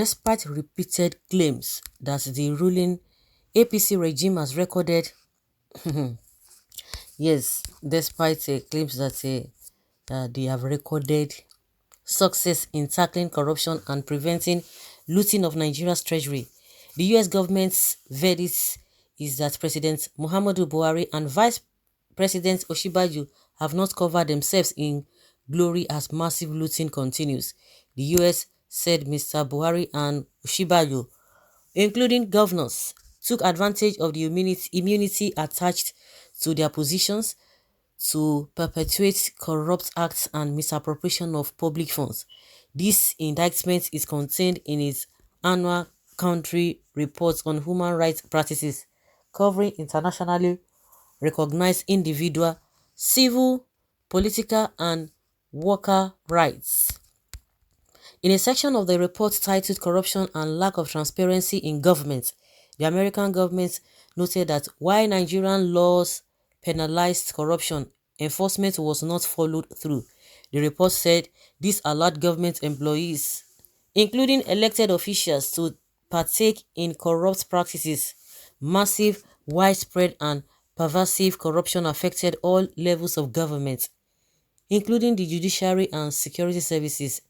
despite repeated claims that the ruling APC regime has recorded, yes, despite claims that they have recorded success in tackling corruption and preventing looting of Nigeria's treasury, the US government's verdict is that President Muhammadu Buhari and Vice President Osinbajo have not covered themselves in glory as massive looting continues. The US said Mr. Buhari and Osinbajo, including governors, took advantage of the immunity attached to their positions to perpetuate corrupt acts and misappropriation of public funds. This indictment is contained in its annual country report on human rights practices, covering internationally recognized individual, civil, political, and worker rights. In a section of the report titled Corruption and Lack of Transparency in Government, the American government noted that while Nigerian laws penalized corruption, enforcement was not followed through. The report said this allowed government employees, including elected officials, to partake in corrupt practices. Massive, widespread, and pervasive corruption affected all levels of government, including the judiciary and security services.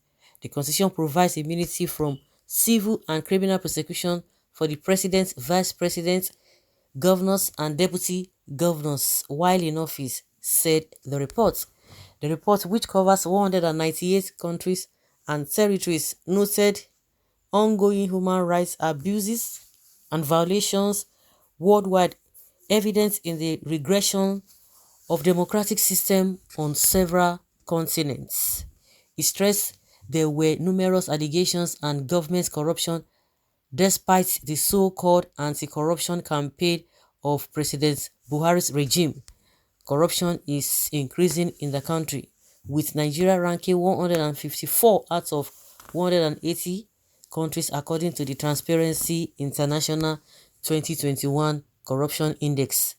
The Constitution provides immunity from civil and criminal prosecution for the president, vice president, governors, and deputy governors while in office, said the report. The report, which covers 198 countries and territories, noted ongoing human rights abuses and violations worldwide, evident in the regression of democratic system on several continents. It stressed there were numerous allegations and government corruption despite the so-called anti-corruption campaign of President Buhari's regime. Corruption is increasing in the country, with Nigeria ranking 154 out of 180 countries according to the Transparency International 2021 Corruption Index.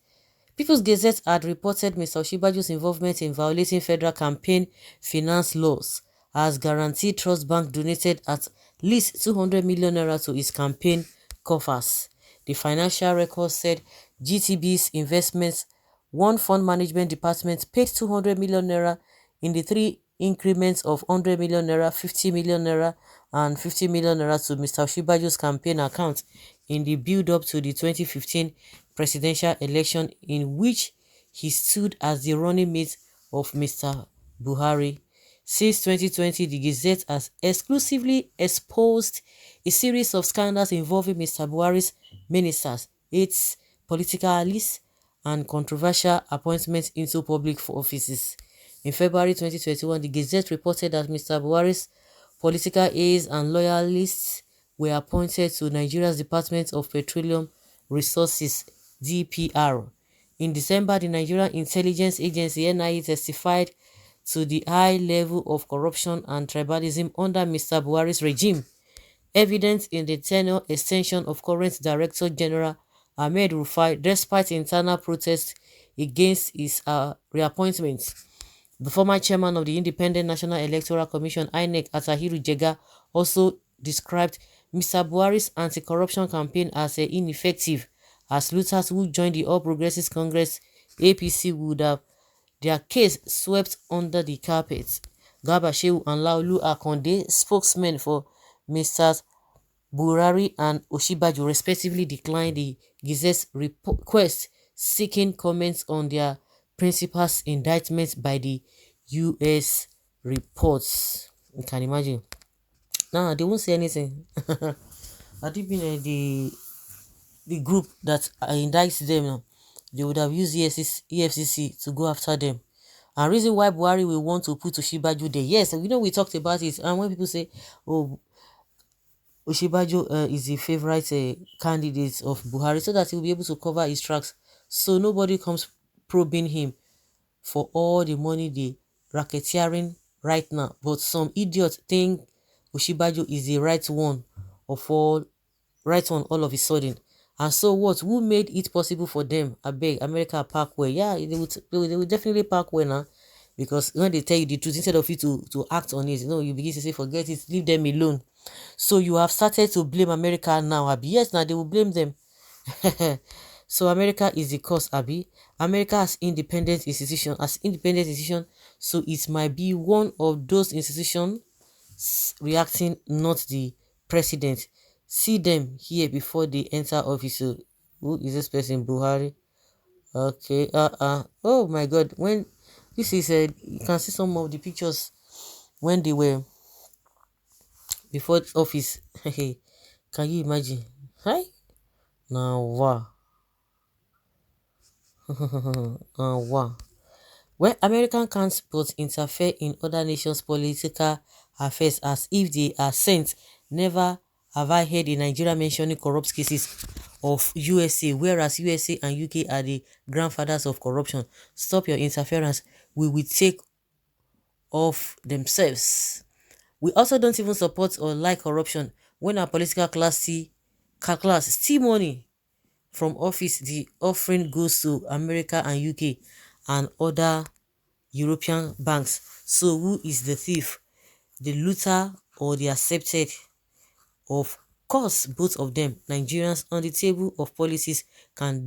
People's Gazette had reported Mr. Osinbajo's involvement in violating federal campaign finance laws, as Guaranty Trust Bank donated at least 200 million naira to his campaign coffers. The financial record said GTB's investments, one fund management department, paid 200 million naira in the three increments of 100 million naira, 50 million naira, and 50 million naira to Mr. Osinbajo's campaign account in the build-up to the 2015 presidential election, in which he stood as the running mate of Mr. Buhari. Since 2020, the Gazette has exclusively exposed a series of scandals involving Mr. Buhari's ministers, its political allies, and controversial appointments into public offices. In February 2021, the Gazette reported that Mr. Buhari's political aides and loyalists were appointed to Nigeria's Department of Petroleum Resources, DPR. In December, the Nigerian Intelligence Agency (NIA) testified to the high level of corruption and tribalism under Mr. Buhari's regime, evident in the tenure extension of current Director General Ahmed Rufai, despite internal protests against his reappointment. The former chairman of the Independent National Electoral Commission (INEC), Atahiru Jega, also described Mr. Buhari's anti-corruption campaign as ineffective, as looters who joined the All Progressives Congress (APC) would have their case swept under the carpet. Garba Shehu and Laolu Akonde, spokesmen for Mr. Buhari and Osinbajo, respectively, declined the Gazette's request seeking comments on their principal's indictment by the US reports. You can imagine. Nah, they won't say anything. Had it been the group that indicts them, they would have used EFCC to go after them. And reason why Buhari will want to put Osinbajo there, yes, we talked about it. And when people say, oh, Osinbajo is the favorite candidate of Buhari, so that he will be able to cover his tracks, so nobody comes probing him for all the money they racketeering right now. But some idiots think Osinbajo is the right one all of a sudden. And so what? Who made it possible for them? I beg, America park well. Yeah, they would definitely park well now. Because when they tell you the truth, instead of you to act on it, you begin to say, forget it, leave them alone. So you have started to blame America now, Abi. Yes, now they will blame them. So America is the cause, Abi. America has independent institution, so it might be one of those institutions reacting, not the president. See them here before they enter office. So, who is this person? Buhari. Okay. Oh my God. When this is you can see some of the pictures when they were before office. Hey, can you imagine? Hi. Now wow. Wow. Where American can't but interfere in other nations' political affairs as if they are sent. Never have I heard in Nigeria mentioning corrupt cases of USA, whereas USA and UK are the grandfathers of corruption. Stop your interference. We will take off themselves. We also don't even support or like corruption. When our political class steal money from office, the offering goes to America and UK and other European banks. So who is the thief? The looter or the accepted? Of course, both of them. Nigerians on the table of policies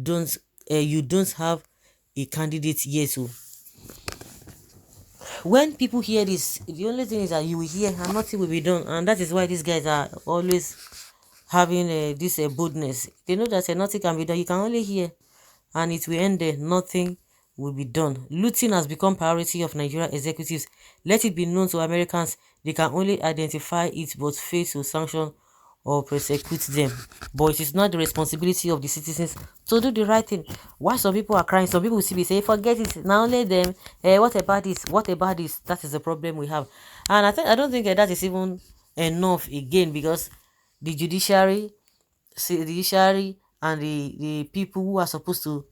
don't you don't have a candidate yet. So when people hear this, the only thing is that you will hear and nothing will be done, and that is why these guys are always having this boldness. They know that nothing can be done. You can only hear and it will end there. Nothing will be done. Looting has become priority of Nigerian executives. Let it be known to Americans they can only identify it but fail to sanction or prosecute them. But it is not the responsibility of the citizens to do the right thing. Why some people are crying? Some people will still be saying, forget it, now let them. What about this? What about this? That is the problem we have. And I don't think that is even enough again, because the judiciary and the people who are supposed to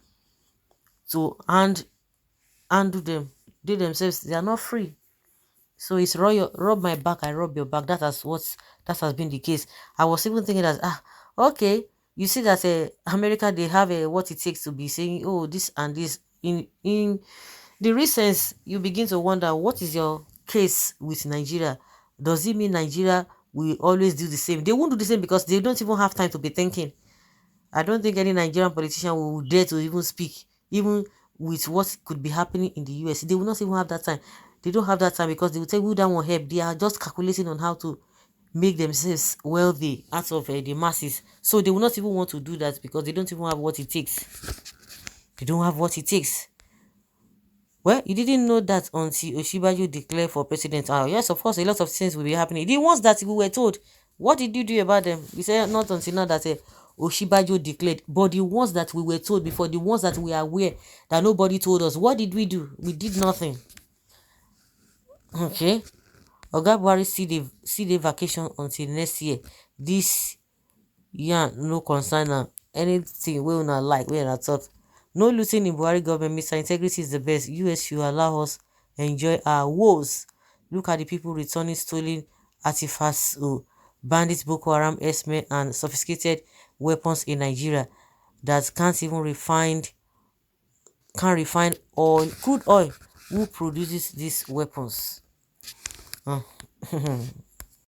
handle them, they themselves, they are not free. So it's rub my back, I rub your back. That has been the case. I was even thinking that okay, you see that America, they have what it takes to be saying, oh, this and this. In the recent, you begin to wonder, what is your case with Nigeria? Does it mean Nigeria will always do the same? They won't do the same because they don't even have time to be thinking. I don't think any Nigerian politician will dare to even speak, even with what could be happening in the US. They will not even have that time. They don't have that time because they will tell you that won't help. They are just calculating on how to make themselves wealthy out of the masses. So they will not even want to do that because they don't even have what it takes. They don't have what it takes. Well, you didn't know that until Osinbajo declared for president. Yes, of course, a lot of things will be happening. The ones that we were told, what did you do about them? We said not until now that Osinbajo declared. But the ones that we were told before, the ones that we are aware that nobody told us, what did we do? We did nothing. Okay. Oga Buhari see the vacation until next year. This no concern am. Anything we una like, we una talk. No looting in Buhari government. Mr. Integrity is the best. US should allow us enjoy our woes. Look at the people returning stolen artifacts, bandits, Boko Haram, S-men, and sophisticated weapons in Nigeria that can't refine crude oil. Who produces these weapons?